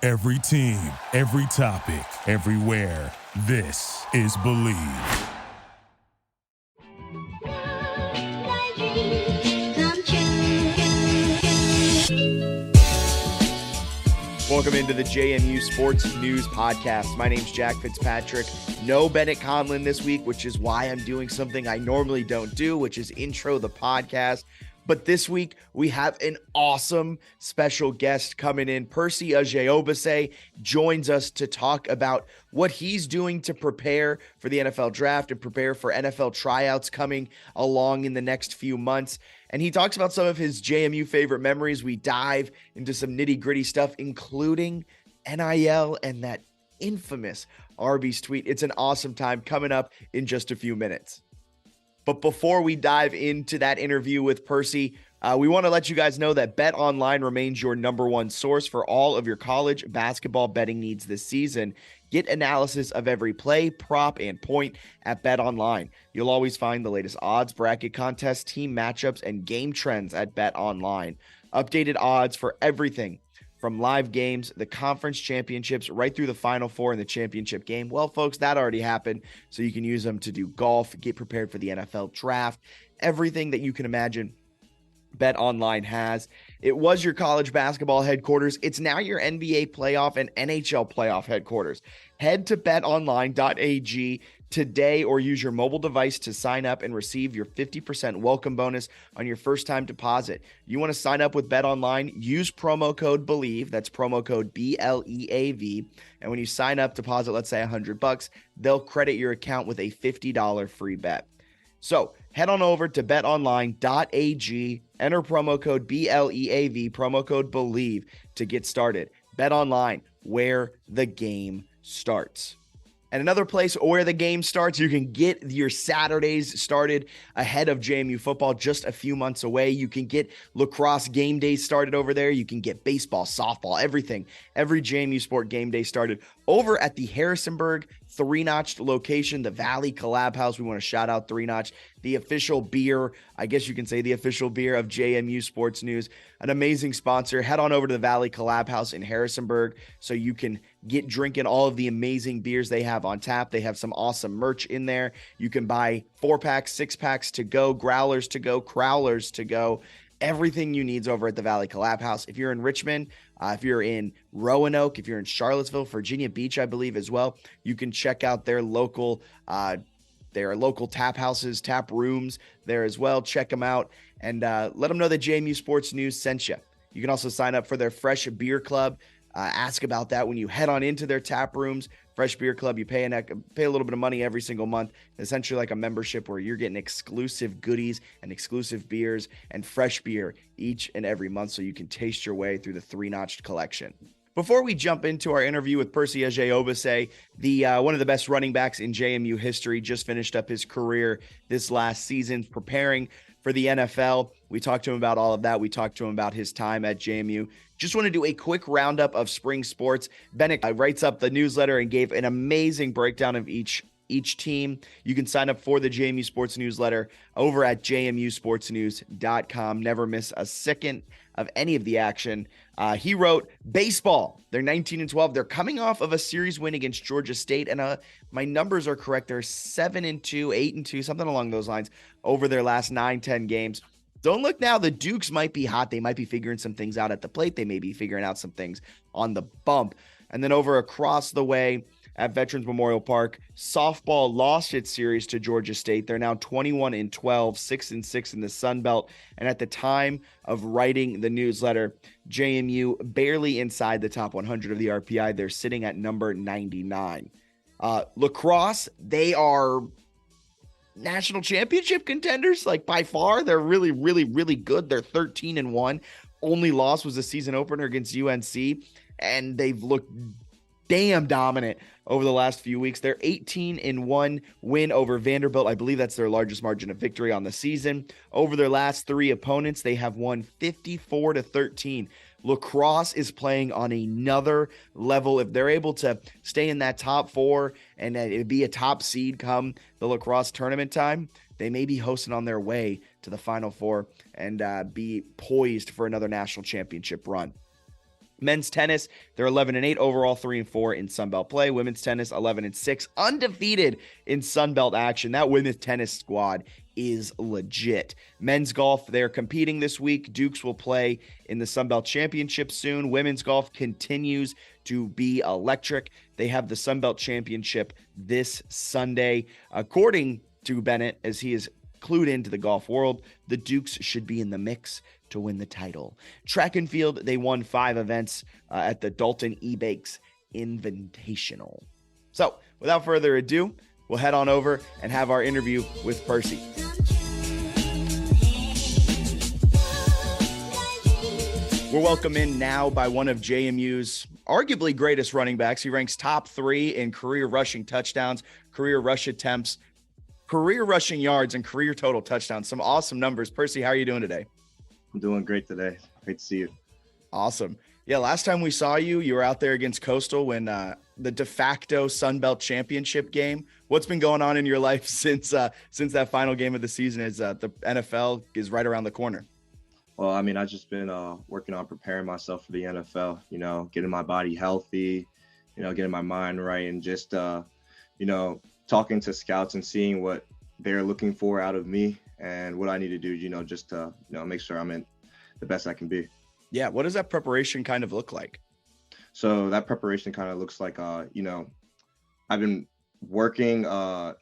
Every team, every topic, everywhere. This is Believe. Welcome into the JMU Sports News Podcast. My name's Jack Fitzpatrick. No Bennett Conlin this week, which is why I'm doing something I normally don't do, which is intro the podcast. But this week, we have an awesome special guest coming in. Percy Agyei-Obese joins us to talk about what he's doing to prepare for the NFL draft and prepare for NFL tryouts coming along in the next few months. And he talks about some of his JMU favorite memories. We dive into some nitty-gritty stuff, including NIL and that infamous Arby's tweet. It's an awesome time coming up in just a few minutes. But before we dive into that interview with Percy, we want to let you guys know that BetOnline remains your number one source for all of your college basketball betting needs this season. Get analysis of every play, prop, and point at BetOnline. You'll always find the latest odds, bracket contests, team matchups, and game trends at BetOnline. Updated odds for everything from live games, the conference championships, right through the Final Four and the championship game. Well, folks, that already happened, so you can use them to do golf, get prepared for the NFL draft, everything that you can imagine BetOnline has. It was your college basketball headquarters. It's now your NBA playoff and NHL playoff headquarters. Head to betonline.ag today or use your mobile device to sign up and receive your 50% welcome bonus on your first time deposit. You want to sign up with BetOnline, use promo code BELIEVE, that's promo code BLEAV, and when you sign up, deposit, let's say $100, they'll credit your account with a $50 free bet. So head on over to betonline.ag, enter promo code BLEAV, promo code BELIEVE to get started. BetOnline, where the game starts. And another place where the game starts, you can get your Saturdays started ahead of JMU football, just a few months away. You can get lacrosse game days started over there. You can get baseball, softball, everything. Every JMU sport game day started over at the Harrisonburg three-notched location, the Valley Collab House. We want to shout out Three Notch, the official beer, I guess you can say the official beer of JMU Sports News, an amazing sponsor. Head on over to the Valley Collab House in Harrisonburg so you can get drinking all of the amazing beers they have on tap. They have some awesome merch in there. You can buy 4-packs, 6-packs to go, growlers to go, crowlers to go. Everything you need is over at the Valley Collab House. If you're in Richmond, if you're in Roanoke, if you're in Charlottesville, Virginia Beach, I believe as well, you can check out their local tap houses, tap rooms there as well. Check them out and let them know that JMU Sports News sent you. You can also sign up for their Fresh Beer Club. Ask about that when you head on into their tap rooms. Fresh Beer Club, you pay a little bit of money every single month, essentially like a membership where you're getting exclusive goodies and exclusive beers and fresh beer each and every month so you can taste your way through the three-notched collection. Before we jump into our interview with Percy Agyei-Obese, one of the best running backs in JMU history, just finished up his career this last season, preparing for the NFL. We talked to him about all of that. We talked to him about his time at JMU. Just want to do a quick roundup of spring sports. Bennett writes up the newsletter and gave an amazing breakdown of each team. You can sign up for the JMU Sports newsletter over at jmusportsnews.com. Never miss a second of any of the action. He wrote, baseball, they're 19-12. They're coming off of a series win against Georgia State, and my numbers are correct. They're 7-2, 8-2, something along those lines over their last 9-10 games. Don't look now. The Dukes might be hot. They might be figuring some things out at the plate. They may be figuring out some things on the bump. And then over across the way at Veterans Memorial Park, softball lost its series to Georgia State. They're now 21-12, 6-6 in the Sun Belt. And at the time of writing the newsletter, JMU barely inside the top 100 of the RPI. They're sitting at number 99. Lacrosse, they are national championship contenders, like by far. They're really, really, really good. They're 13-1. Only loss was a season opener against UNC, and they've looked damn dominant over the last few weeks. They're 18-1 win over Vanderbilt. I believe that's their largest margin of victory on the season. Over their last three opponents, they have won 54-13. Lacrosse is playing on another level. If they're able to stay in that top four and it'd be a top seed come the lacrosse tournament time, they may be hosting on their way to the Final Four and be poised for another national championship run. Men's tennis, they're 11-8 overall, 3-4 in Sunbelt play. Women's tennis, 11-6, undefeated in Sunbelt action. That women's tennis squad is legit. Men's golf, they're competing this week. Dukes will play in the Sunbelt Championship soon. Women's golf continues to be electric. They have the Sunbelt Championship this Sunday. According to Bennett, as he is clued into the golf world, the Dukes should be in the mix to win the title. Track and field, they won 5 events at the Dalton E-Bakes Invitational. So without further ado, we'll head on over and have our interview with Percy. We're welcomed in now by one of JMU's arguably greatest running backs. He ranks top 3 in career rushing touchdowns, career rush attempts, career rushing yards, and career total touchdowns. Some awesome numbers. Percy, how are you doing today? I'm doing great today. Great to see you. Awesome. Yeah, last time we saw you, you were out there against Coastal when the de facto Sunbelt Championship game. What's been going on in your life since that final game of the season as the NFL is right around the corner? Well, I mean, I've just been working on preparing myself for the NFL, getting my body healthy, getting my mind right, and just, talking to scouts and seeing what they're looking for out of me and what I need to do, just to, make sure I'm in the best I can be. Yeah. What does that preparation kind of look like? So that preparation kind of looks like, I've been working I've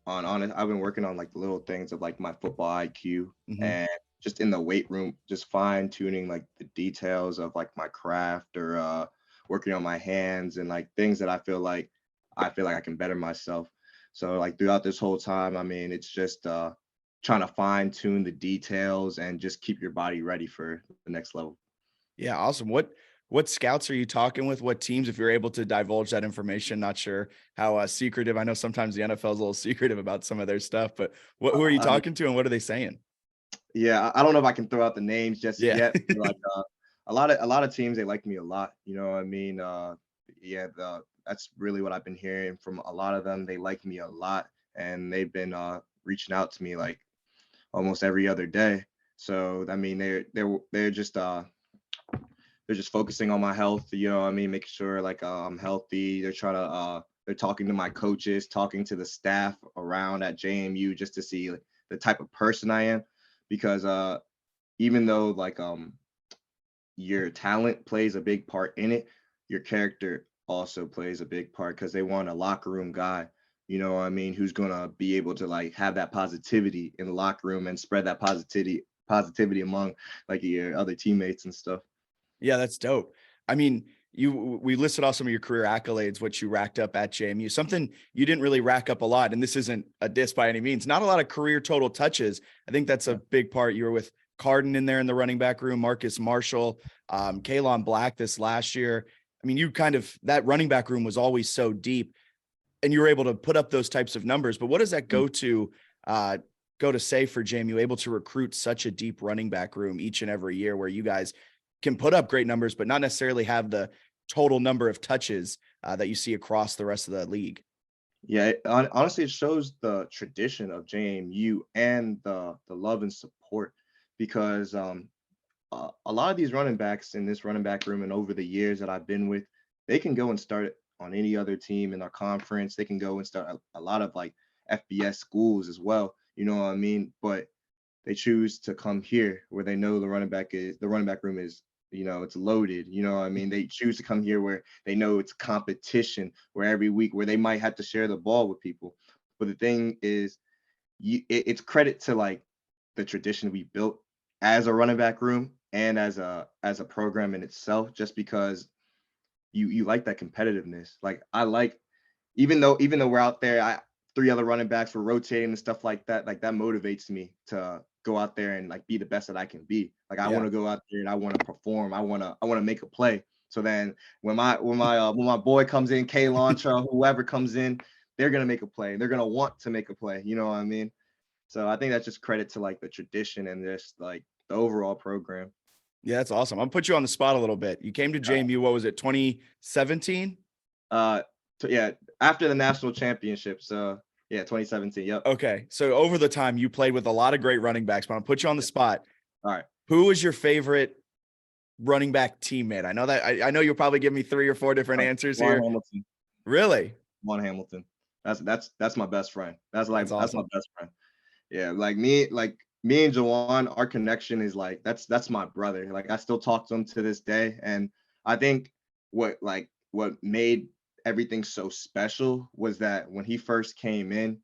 been working on like the little things of like my football IQ and just in the weight room, just fine tuning like the details of like my craft or working on my hands and like things that I feel like I can better myself. So like throughout this whole time, I mean, it's just trying to fine tune the details and just keep your body ready for the next level. Yeah. Awesome. What scouts are you talking with? What teams, if you're able to divulge that information? Not sure how secretive. I know sometimes the NFL is a little secretive about some of their stuff, but who are you talking to and what are they saying? Yeah, I don't know if I can throw out the names just yet. But like a lot of teams, they like me a lot. You know what I mean? That's really what I've been hearing from a lot of them. They like me a lot, and they've been reaching out to me like almost every other day. So I mean, they're just focusing on my health. You know what I mean? Making sure like I'm healthy. They're trying to they're talking to my coaches, talking to the staff around at JMU just to see like, the type of person I am. Because even though like your talent plays a big part in it, your character also plays a big part because they want a locker room guy, you know what I mean, who's gonna be able to like have that positivity in the locker room and spread that positivity among like your other teammates and stuff. Yeah, that's dope. I mean, we listed off some of your career accolades, what you racked up at JMU, something you didn't really rack up a lot. And this isn't a diss by any means, not a lot of career total touches. I think that's a big part. You were with Carden in there in the running back room, Marcus Marshall, Kalon Black this last year. I mean, that running back room was always so deep and you were able to put up those types of numbers. But what does that go to say for JMU, able to recruit such a deep running back room each and every year where you guys can put up great numbers, but not necessarily have the total number of touches that you see across the rest of the league? Yeah, honestly, it shows the tradition of JMU and the love and support because a lot of these running backs in this running back room and over the years that I've been with, they can go and start on any other team in our conference. They can go and start a lot of like FBS schools as well. You know what I mean? But they choose to come here where they know the running back room is, it's loaded. You know what I mean? They choose to come here where they know it's competition, where every week where they might have to share the ball with people. But the thing is, it's credit to like the tradition we built as a running back room and as a program in itself, just because you like that competitiveness. Like I like, even though we're out there, 3 other running backs were rotating and stuff like that motivates me to go out there and like be the best that I can be. Like I want to go out there and I want to perform. I want to make a play. So then when my boy comes in, K Lancha, whoever comes in, they're gonna make a play. They're gonna want to make a play. You know what I mean? So I think that's just credit to like the tradition and just like the overall program. Yeah, that's awesome. I'll put you on the spot a little bit. You came to JMU, what was it, 2017? Yeah, after the national championship. So yeah, 2017. Yep. Okay. So over the time you played with a lot of great running backs, but I'll put you on the spot. All right. Who was your favorite running back teammate? I know that I know you'll probably give me 3 or 4 different answers Juwan here. Hamilton. Really? Juwan Hamilton. That's my best friend. That's That's my awesome. best friend. Yeah, me and Jawan, our connection is like that's my brother. Like I still talk to him to this day. And I think what made everything so special was that when he first came in,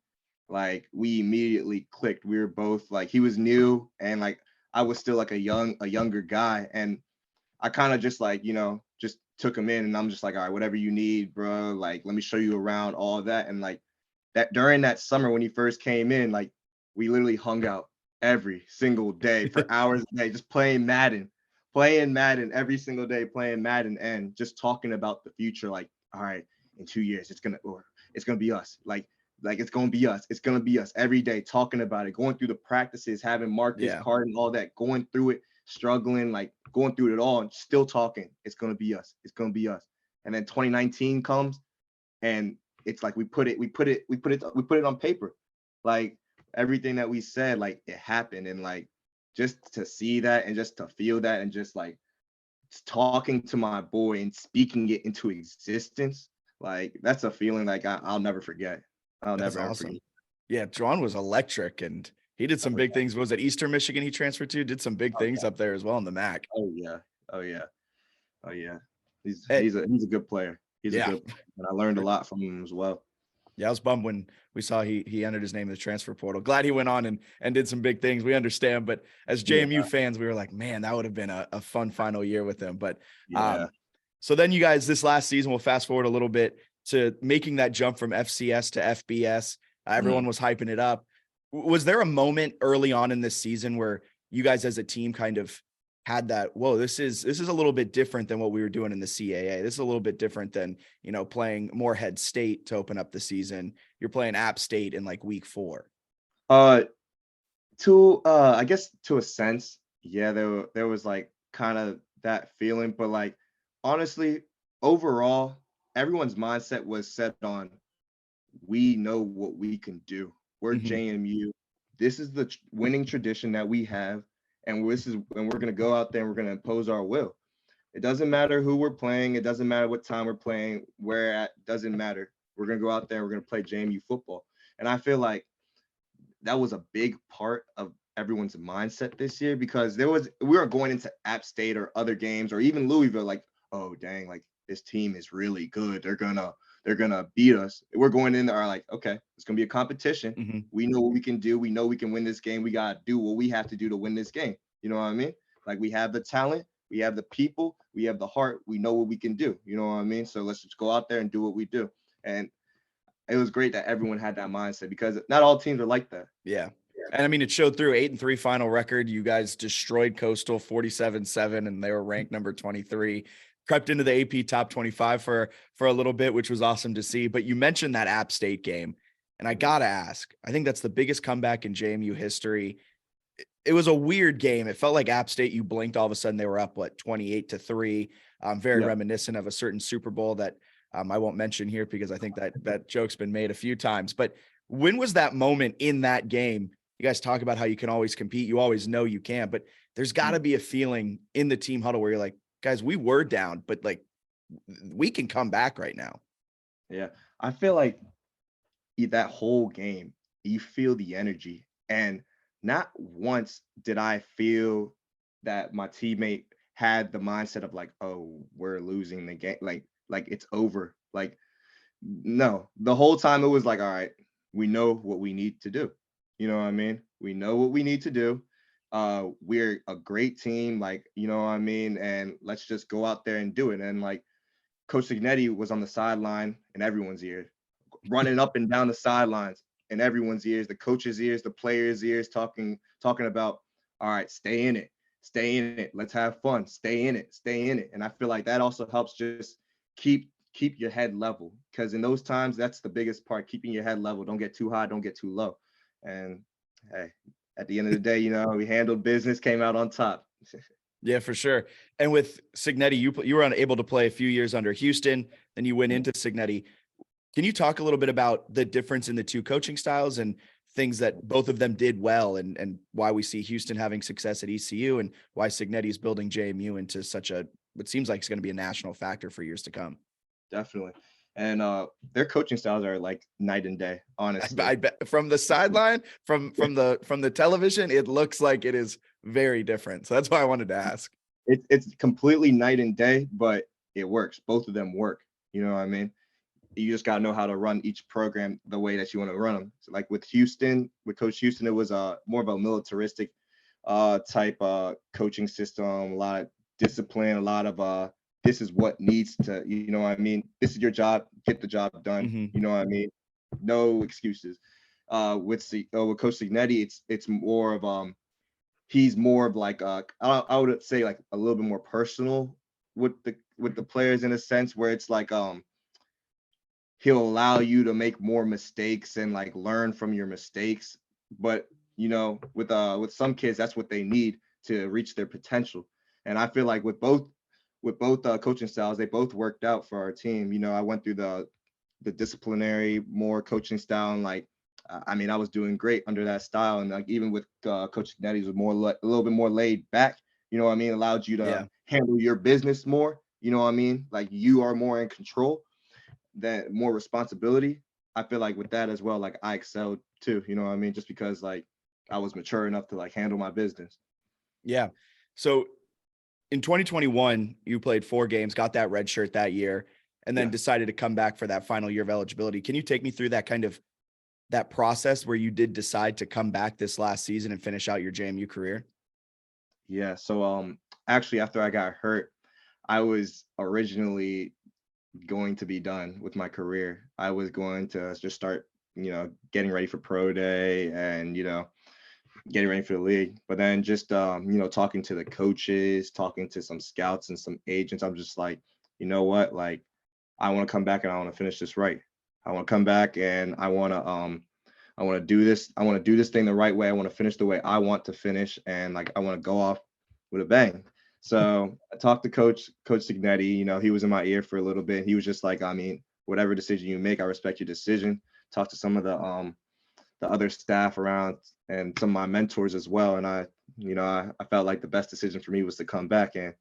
like we immediately clicked. We were both like he was new and like I was still like a younger guy. And I kind of just like, just took him in and I'm just like, all right, whatever you need, bro. Like, let me show you around all of that. And like that during that summer when he first came in, like we literally hung out every single day for hours a day, just playing Madden every single day, playing Madden and just talking about the future. Like, all right, in 2 years, it's gonna be us. Like it's gonna be us. It's gonna be us every day, talking about it, going through the practices, having Marcus Yeah. Card and all that, going through it, struggling, like going through it all, and still talking. It's gonna be us. It's gonna be us. And then 2019 comes, and it's like we put it on paper. Like everything that we said, like it happened. And like just to see that and just to feel that and just like talking to my boy and speaking it into existence, like that's a feeling like I'll never forget. I'll That's never ever awesome. forget. Yeah, Juwan was electric, and he did some Oh big yeah. things. Was it Eastern Michigan he transferred to? Did some big Oh things yeah. up there as well in the MAC. Oh yeah. Oh yeah. Oh yeah. He's Hey, he's a he's a good player. He's a yeah. good player. And I learned a lot from him as well. Yeah, I was bummed when we saw he entered his name in the transfer portal. Glad he went on and did some big things. We understand, but as Yeah. JMU fans, we were like, man, that would have been a fun final year with him. But Yeah. so then you guys this last season, we'll fast forward a little bit to making that jump from FCS to FBS. Everyone was hyping it up. Was there a moment early on in this season where you guys as a team kind of had that, whoa, this is a little bit different than what we were doing in the CAA. This is a little bit different than, playing Morehead State to open up the season. You're playing App State in like week 4. I guess to a sense, yeah, there was like kind of that feeling, but like honestly, overall, everyone's mindset was set on we know what we can do. We're Mhm. JMU. This is the winning tradition that we have, and we're gonna go out there and we're gonna impose our will. It doesn't matter who we're playing. It doesn't matter what time we're playing. Where at doesn't matter. We're gonna go out there and we're gonna play JMU football. And I feel like that was a big part of everyone's mindset this year because we weren't going into App State or other games or even Louisville like, oh dang, like this team is really good. They're gonna beat us. We're going in there like, okay, it's gonna be a competition. Mhm. We know what we can do. We know we can win this game. We gotta do what we have to do to win this game. You know what I mean? Like we have the talent, we have the people, we have the heart. We know what we can do. You know what I mean? So let's just go out there and do what we do. And it was great that everyone had that mindset because not all teams are like that. Yeah. And I mean, it showed through 8-3 final record. You guys destroyed Coastal 47-7, and they were ranked number 23. Crept into the AP top 25 for a little bit, which was awesome to see. But you mentioned that App State game, and I gotta ask, I think that's the biggest comeback in JMU history. It was a weird game. It felt like App State, you blinked, all of a sudden they were up 28-3. Very Yeah. reminiscent of a certain Super Bowl that I won't mention here because I think that joke's been made a few times. But when was that moment in that game? You guys talk about how you can always compete. You always know you can, but there's got to be a feeling in the team huddle where you're like, guys, we were down, but like we can come back right now. Yeah. I feel like that whole game, you feel the energy. And not once did I feel that my teammate had the mindset of like, oh, we're losing the game. Like it's over. Like, no, the whole time it was like, all right, we know what we need to do. You know what I mean? We know what we need to do. We're a great team, like, you know what I mean? And let's just go out there and do it. And like Coach Signetti was on the sideline in everyone's ear, running up and down the sidelines in everyone's ears, the coach's ears, the players' ears, talking about, all right, stay in it, let's have fun, stay in it. And I feel like that also helps just keep your head level because in those times, that's the biggest part, keeping your head level. Don't get too high, don't get too low. And hey, at the end of the day, we handled business, came out on top. Yeah, for sure. And with Signetti, you were unable to play a few years under Houston, then you went into Signetti. Can you talk a little bit about the difference in the two coaching styles? And things that both of them did well, and why we see Houston having success at ECU, and why Cignetti is building JMU into such a, what seems like it's going to be a national factor for years to come. Definitely. And their coaching styles are like night and day, honestly. I bet from the sideline, from the television, it looks like it is very different. So that's why I wanted to ask. It's completely night and day, but it works. Both of them work. You know what I mean? You just got to know how to run each program the way that you want to run them. So like with Houston, with Coach Houston, it was more of a militaristic type coaching system, a lot of discipline, a lot of this is what needs to, you know what I mean? This is your job, get the job done. Mm-hmm. You know what I mean? No excuses. With Coach Cignetti, it's more of he's more of like I would say like a little bit more personal with the players in a sense where it's like he'll allow you to make more mistakes and like learn from your mistakes. But you know, with some kids, that's what they need to reach their potential. And I feel like with both coaching styles, they both worked out for our team. You know, I went through the disciplinary more coaching style, and like I mean, I was doing great under that style. And like even with Coach Cignetti was more a little bit more laid back. You know what I mean? Allowed you to handle your business more. You know what I mean? Like you are more in control, that more responsibility. I feel like with that as well, like I excelled too. You know what I mean? Just because like I was mature enough to like handle my business. Yeah. So in 2021, you played 4 games, got that red shirt that year, and then decided to come back for that final year of eligibility. Can you take me through that process where you did decide to come back this last season and finish out your JMU career? Yeah. So actually after I got hurt, I was originally going to be done with my career. I was going to just start, you know, getting ready for pro day and, you know, getting ready for the league. But then just you know, talking to the coaches, talking to some scouts and some agents, I'm just like, you know what? Like I want to come back and I want to finish this right. I want to come back and I want to do this. I want to do this thing the right way. I want to finish the way I want to finish, and like I want to go off with a bang. So I talked to Coach Cignetti. You know, he was in my ear for a little bit. He was just like, I mean, whatever decision you make, I respect your decision. Talked to some of the other staff around and some of my mentors as well. And I felt like the best decision for me was to come back. And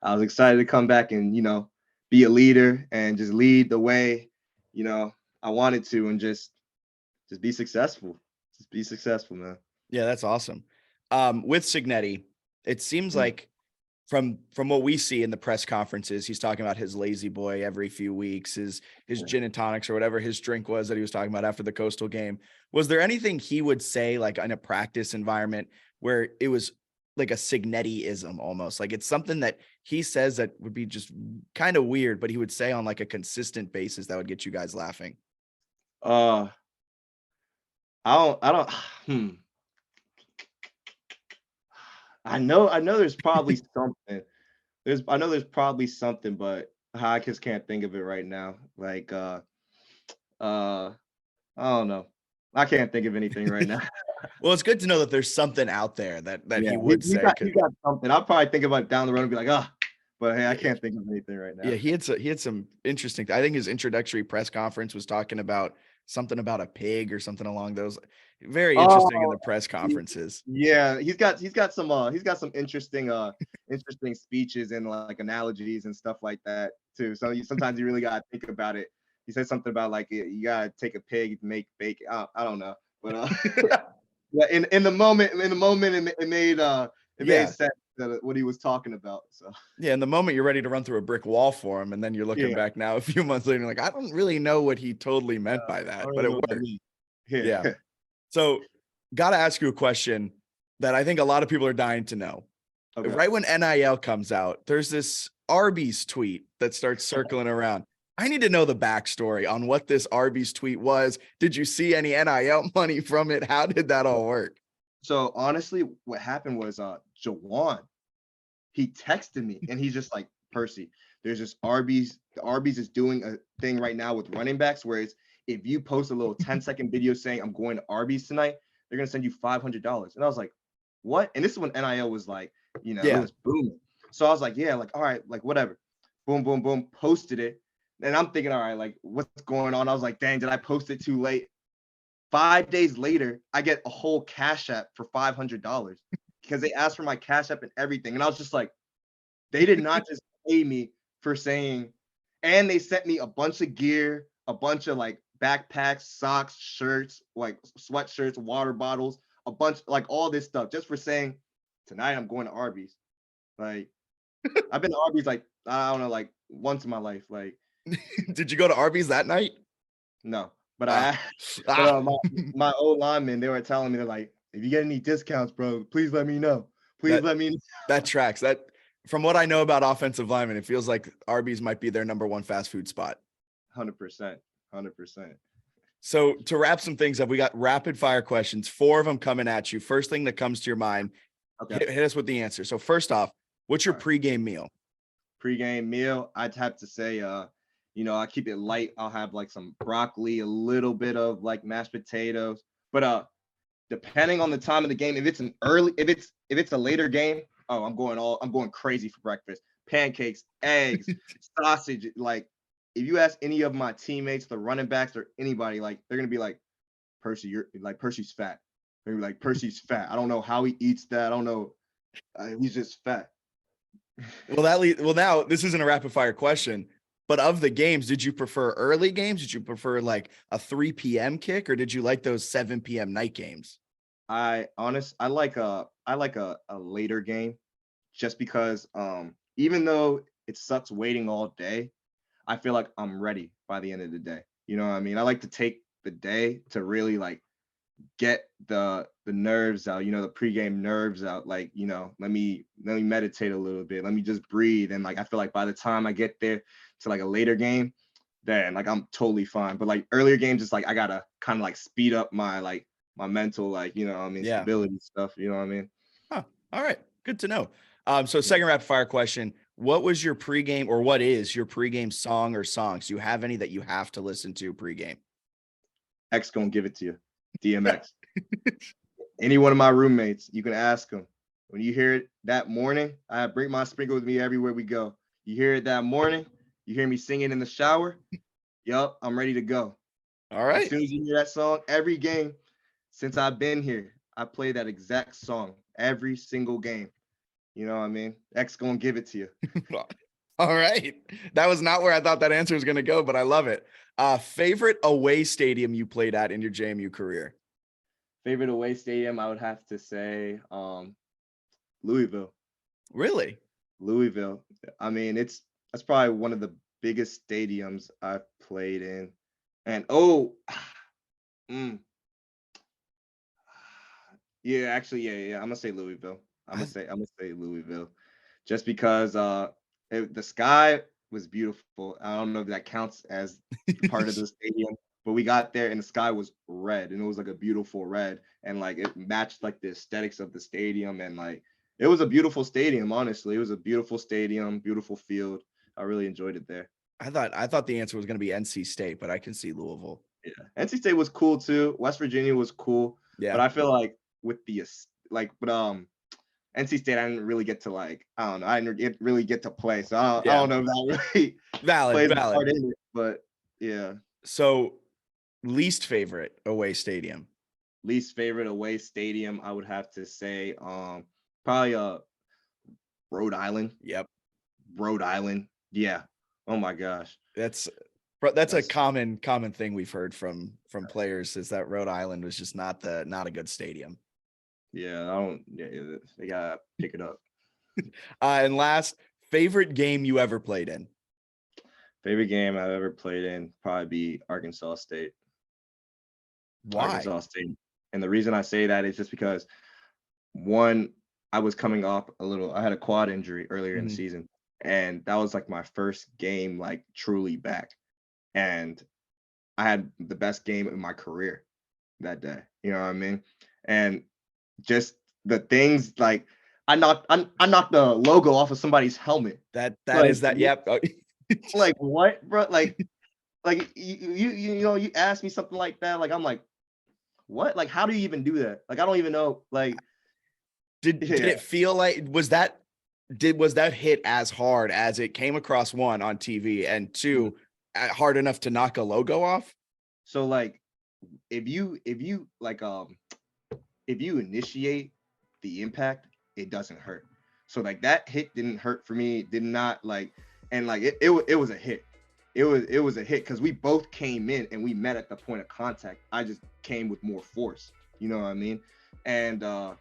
I was excited to come back and, you know, be a leader and just lead the way, you know, I wanted to, and just be successful. Just be successful, man. Yeah, that's awesome. With Cignetti, it seems like from what we see in the press conferences, he's talking about his lazy boy every few weeks, his gin and tonics or whatever his drink was that he was talking about after the Coastal game. Was there anything he would say like in a practice environment where it was like a Cignetti-ism almost? Like it's something that he says that would be just kind of weird, but he would say on like a consistent basis that would get you guys laughing. I don't I know there's probably something. I know there's probably something, but I just can't think of it right now. Like I don't know. I can't think of anything right now. Well, it's good to know that there's something out there that Yeah, he would say. he got something. I'll probably think about it down the road and be like, but hey, I can't think of anything right now. Yeah, he had some interesting. I think his introductory press conference was talking about something about a pig or something along those. Very interesting in the press conferences. Yeah, he's got some interesting interesting speeches and like analogies and stuff like that too. So sometimes you really gotta think about it. He said something about like you gotta take a pig to make bacon. I don't know, but yeah, in the moment it made sense that what he was talking about. So yeah, in the moment you're ready to run through a brick wall for him, and then you're looking back now a few months later, and you're like, I don't really know what he totally meant by that, but it worked. Yeah. So, gotta ask you a question that I think a lot of people are dying to know. Okay. Right when NIL comes out, there's this Arby's tweet that starts circling around. I need to know the backstory on what this Arby's tweet was. Did you see any NIL money from it? How did that all work? So honestly, what happened was Jawan, he texted me and he's just like, Percy, there's this Arby's. Arby's is doing a thing right now with running backs where it's, if you post a little 10-second video saying I'm going to Arby's tonight, they're gonna send you $500. And I was like, what? And this is when NIL was like, you know, it was booming. So I was like, yeah, like, all right, like whatever. Boom, boom, boom, posted it. And I'm thinking, all right, like what's going on? I was like, dang, did I post it too late? 5 days later, I get a whole Cash App for $500 because they asked for my Cash App and everything. And I was just like, they did not just pay me for saying, and they sent me a bunch of gear, a bunch of like backpacks, socks, shirts, like sweatshirts, water bottles, a bunch, like all this stuff just for saying, tonight I'm going to Arby's. Like, I've been to Arby's like, I don't know, like once in my life. Like, Did you go to Arby's that night? no. But Ah. my old linemen, they were telling me, they're like, if you get any discounts, bro, please let me know. Please let me know. That tracks. That, from what I know about offensive linemen, it feels like Arby's might be their number one fast food spot. 100%. So to wrap some things up, we got rapid fire questions, 4 of them coming at you. First thing that comes to your mind, Okay. hit us with the answer. So first off, what's your All right. pregame meal? Pregame meal, I'd have to say, I keep it light. I'll have like some broccoli, a little bit of like mashed potatoes. But depending on the time of the game, if it's a later game, I'm going crazy for breakfast. Pancakes, eggs, sausage. Like, if you ask any of my teammates, the running backs or anybody, like, they're gonna be like, Percy, Percy's fat. They're gonna be like, Percy's fat. I don't know how he eats that. I don't know. He's just fat. Well, now this isn't a rapid fire question, but of the games, did you prefer early games? Did you prefer like a 3 p.m. kick, or did you like those 7 p.m. night games? I like a later game, just because even though it sucks waiting all day, I feel like I'm ready by the end of the day. You know what I mean? I like to take the day to really like get the nerves out, the pregame nerves out. Like, let me meditate a little bit. Let me just breathe. And like, I feel like by the time I get there to like a later game, then like I'm totally fine. But like earlier games, it's like I gotta kind of like speed up my mental, like, stability stuff. You know what I mean? Huh. All right. Good to know. So second rapid fire question. What was your pregame, or what is your pregame song or songs? Do you have any that you have to listen to pregame? X gonna give it to you. DMX. Any one of my roommates, you can ask them. When you hear it that morning, I bring my sprinkle with me everywhere we go. You hear it that morning, you hear me singing in the shower. Yup, I'm ready to go. All right. As soon as you hear that song, every game since I've been here, I play that exact song every single game. You know what I mean? X gonna give it to you. All right. That was not where I thought that answer was going to go, but I love it. Favorite away stadium you played at in your JMU career? Favorite away stadium, I would have to say Louisville. Really? Louisville. I mean, that's probably one of the biggest stadiums I've played in. And yeah, actually, yeah. I'm gonna say Louisville. I'm gonna say Louisville, just because the sky was beautiful. I don't know if that counts as part of the stadium, but we got there and the sky was red, and it was like a beautiful red, and like it matched like the aesthetics of the stadium, and like it was a beautiful stadium. Honestly, it was a beautiful stadium, beautiful field. I really enjoyed it there. I thought the answer was going to be NC State, but I can see Louisville. Yeah, NC State was cool too. West Virginia was cool, Yeah. but I feel like with the NC State, I didn't really get to like, I don't know, I didn't really get to play, so I don't know if that really valid. part in it, but yeah. So, least favorite away stadium? Least favorite away stadium, I would have to say, probably Rhode Island. Yep. Rhode Island. Yeah. Oh my gosh. That's a common thing we've heard from players, is that Rhode Island was just not a good stadium. Yeah, they gotta pick it up. And last, favorite game you ever played in? Favorite game I've ever played in, probably be Arkansas State. Why? Arkansas State. And the reason I say that is just because, one, I was coming off I had a quad injury earlier in the season, and that was like my first game like truly back. And I had the best game in my career that day. You know what I mean? And just the things like I knocked the logo off of somebody's helmet. That is that. Yep. Like, what, bro? Like you ask me something like that, like I'm like, what? Like, how do you even do that? Like, I don't even know. Like, did it feel like, was that hit as hard as it came across, one, on TV, and two, hard enough to knock a logo off? So like if you initiate the impact, it doesn't hurt. So like that hit didn't hurt for me. It did not it was a hit. It was a hit because we both came in and we met at the point of contact. I just came with more force. You know what I mean? And that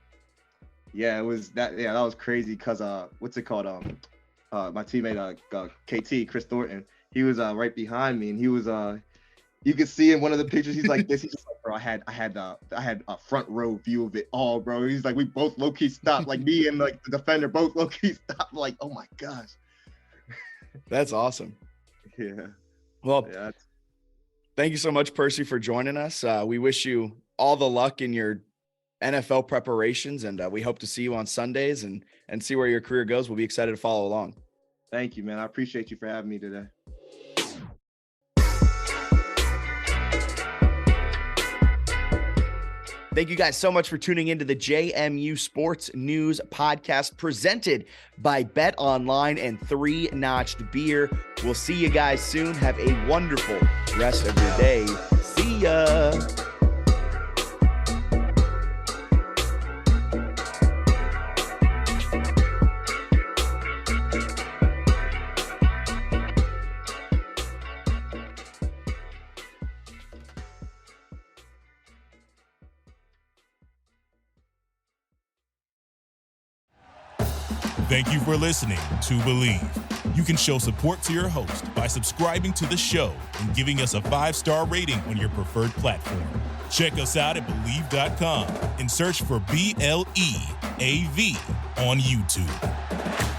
was crazy because what's it called? My teammate KT Chris Thornton, he was right behind me, and he was you could see in one of the pictures, he's like this. He's just like, bro, I had a front row view of it all, bro. He's like, we both low key stopped, like me and like the defender both low key stopped. Like, oh my gosh, that's awesome. Yeah. Well, thank you so much, Percy, for joining us. We wish you all the luck in your NFL preparations, and we hope to see you on Sundays and see where your career goes. We'll be excited to follow along. Thank you, man. I appreciate you for having me today. Thank you guys so much for tuning into the JMU Sports News Podcast presented by Bet Online and 3 Notched Beer. We'll see you guys soon. Have a wonderful rest of your day. See ya. Thank you for listening to Believe. You can show support to your host by subscribing to the show and giving us a 5-star rating on your preferred platform. Check us out at Believe.com and search for BLEAV on YouTube.